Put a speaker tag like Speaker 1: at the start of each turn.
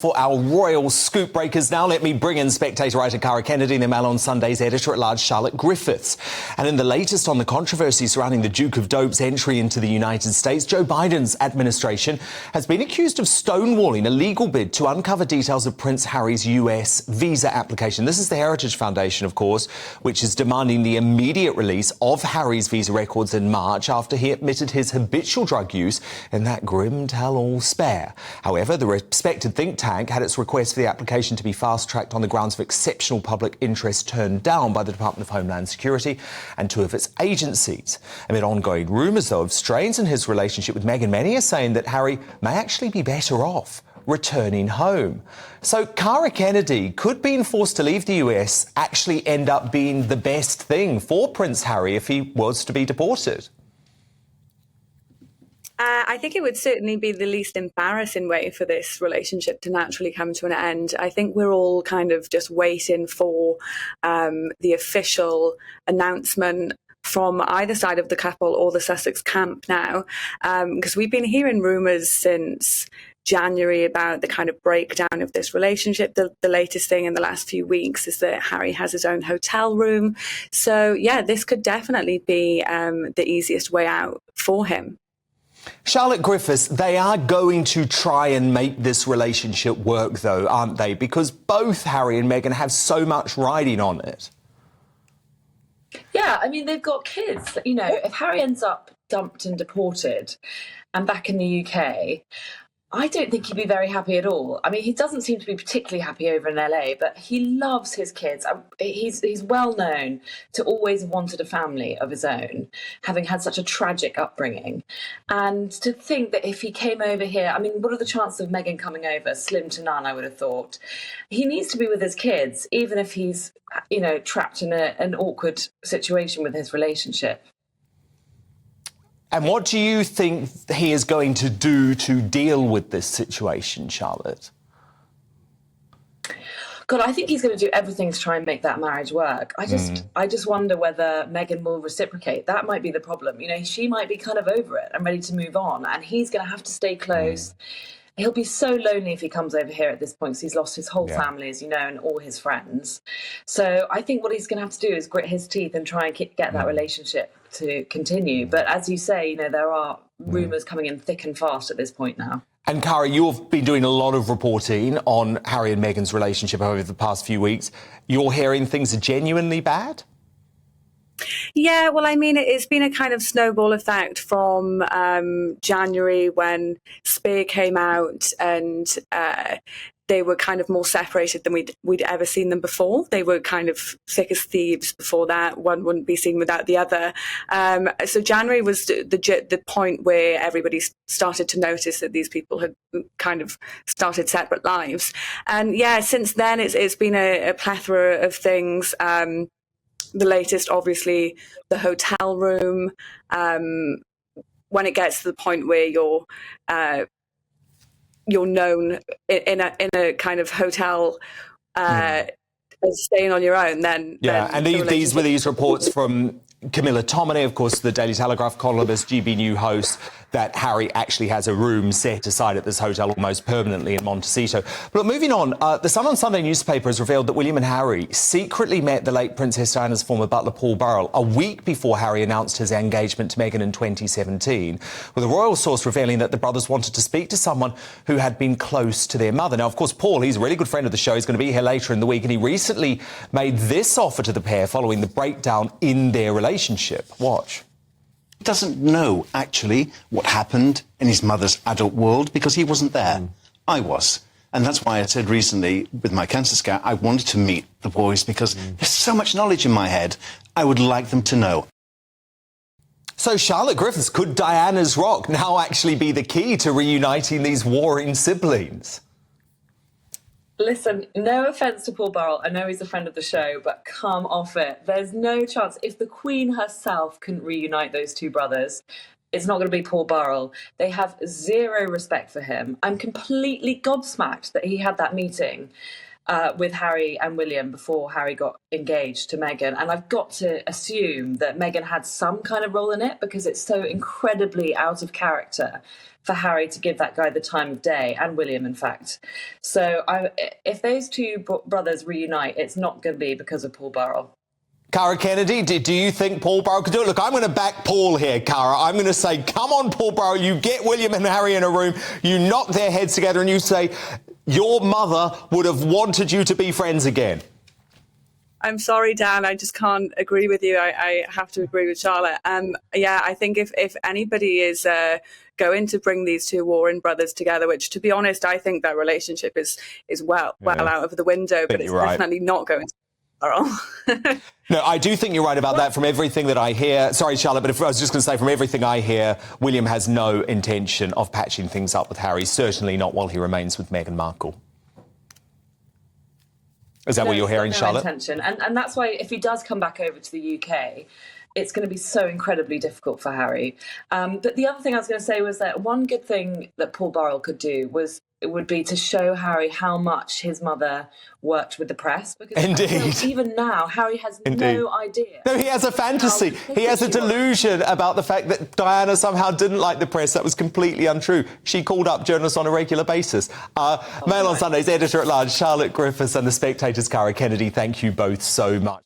Speaker 1: For our royal scoop breakers now, let me bring in Spectator writer Cara Kennedy and the Mail on Sunday's editor-at-large Charlotte Griffiths. And in the latest on the controversy surrounding the Duke of Dope's entry into the United States, Joe Biden's administration has been accused of stonewalling a legal bid to uncover details of Prince Harry's US visa application. This is the Heritage Foundation, of course, which is demanding the immediate release of Harry's visa records in March after he admitted his habitual drug use in that grim tell-all spare. However, the respected think tank had its request for the application to be fast-tracked on the grounds of exceptional public interest turned down by the Department of Homeland Security and two of its agencies. Amid ongoing rumours, though, of strains in his relationship with Meghan, many are saying that Harry may actually be better off returning home. So Cara Kennedy, could being forced to leave the US actually end up being the best thing for Prince Harry if he was to be deported?
Speaker 2: I think it would certainly be the least embarrassing way for this relationship to naturally come to an end. I think we're all kind of just waiting for the official announcement from either side of the couple or the Sussex camp now, because we've been hearing rumours since January about the kind of breakdown of this relationship. The latest thing in the last few weeks is that Harry has his own hotel room. So, yeah, this could definitely be the easiest way out for him.
Speaker 1: Charlotte Griffiths, they are going to try and make this relationship work, though, aren't they? Because both Harry and Meghan have so much riding on it.
Speaker 3: Yeah, I mean, they've got kids. You know, if Harry ends up dumped and deported and back in the UK, I don't think he'd be very happy at all. I mean, he doesn't seem to be particularly happy over in LA, but he loves his kids. He's well known to always have wanted a family of his own, having had such a tragic upbringing. And to think that if he came over here, I mean, what are the chances of Meghan coming over? Slim to none, I would have thought. He needs to be with his kids, even if he's, you know, trapped in an awkward situation with his relationship.
Speaker 1: And what do you think he is going to do to deal with this situation, Charlotte?
Speaker 3: God, I think he's going to do everything to try and make that marriage work. I just wonder whether Meghan will reciprocate. That might be the problem. You know, she might be kind of over it and ready to move on, and he's going to have to stay close. He'll be so lonely if he comes over here at this point, because he's lost his whole family, as you know, and all his friends. So I think what he's going to have to do is grit his teeth and try and get that relationship to continue. But as you say, you know, there are rumours coming in thick and fast at this point now.
Speaker 1: And Cara, you've been doing a lot of reporting on Harry and Meghan's relationship over the past few weeks. You're hearing things are genuinely bad?
Speaker 2: Yeah, well, I mean, it's been a kind of snowball effect from January when Spear came out and they were kind of more separated than we'd ever seen them before. They were kind of thick as thieves before that. One wouldn't be seen without the other. So January was the point where everybody started to notice that these people had kind of started separate lives. And yeah, since then it's been a plethora of things. The latest, obviously, the hotel room. When it gets to the point where you're known in a kind of hotel as staying on your own, then
Speaker 1: and these were these reports from Camilla Tominey, of course, the Daily Telegraph columnist, GB New host, that Harry actually has a room set aside at this hotel almost permanently in Montecito. But moving on, the Sun on Sunday newspaper has revealed that William and Harry secretly met the late Princess Diana's former butler Paul Burrell a week before Harry announced his engagement to Meghan in 2017, with a royal source revealing that the brothers wanted to speak to someone who had been close to their mother. Now, of course, Paul, he's a really good friend of the show. He's going to be here later in the week, and he recently made this offer to the pair following the breakdown in their relationship. Watch.
Speaker 4: He doesn't know, actually, what happened in his mother's adult world because he wasn't there. I was. And that's why I said recently, with my cancer scare, I wanted to meet the boys because there's so much knowledge in my head. I would like them to know.
Speaker 1: So, Charlotte Griffiths, could Diana's rock now actually be the key to reuniting these warring siblings?
Speaker 3: Listen, no offence to Paul Burrell. I know he's a friend of the show, but come off it. There's no chance. If the Queen herself couldn't reunite those two brothers, it's not going to be Paul Burrell. They have zero respect for him. I'm completely gobsmacked that he had that meeting. with Harry and William before Harry got engaged to Meghan. And I've got to assume that Meghan had some kind of role in it, because it's so incredibly out of character for Harry to give that guy the time of day, and William, in fact. So if those two brothers reunite, it's not going to be because of Paul Burrell.
Speaker 1: Cara Kennedy, do you think Paul Burrell could do it? Look, I'm going to back Paul here, Cara. I'm going to say, come on, Paul Burrell, you get William and Harry in a room, you knock their heads together and you say, your mother would have wanted you to be friends again.
Speaker 2: I'm sorry, Dan, I just can't agree with you. I have to agree with Charlotte. Yeah, I think if anybody is going to bring these two warring brothers together, which, to be honest, I think that relationship is well out of the window, but it's definitely not going to Burrell.
Speaker 1: No, I do think you're right about that from everything that I hear. Sorry, Charlotte, but I was just going to say, from everything I hear, William has no intention of patching things up with Harry, certainly not while he remains with Meghan Markle. Is that what you're hearing, Charlotte?
Speaker 3: Intention. And that's why, if he does come back over to the UK, it's going to be so incredibly difficult for Harry. But the other thing I was going to say was that one good thing that Paul Burrell could do would be to show Harry how much his mother worked with the press. Because
Speaker 1: Indeed.
Speaker 3: Even now, Harry has no idea.
Speaker 1: No, he has a fantasy. He has a delusion about the fact that Diana somehow didn't like the press. That was completely untrue. She called up journalists on a regular basis. Mail on Sunday's editor-at-large, Charlotte Griffiths, and The Spectator's Cara Kennedy, thank you both so much.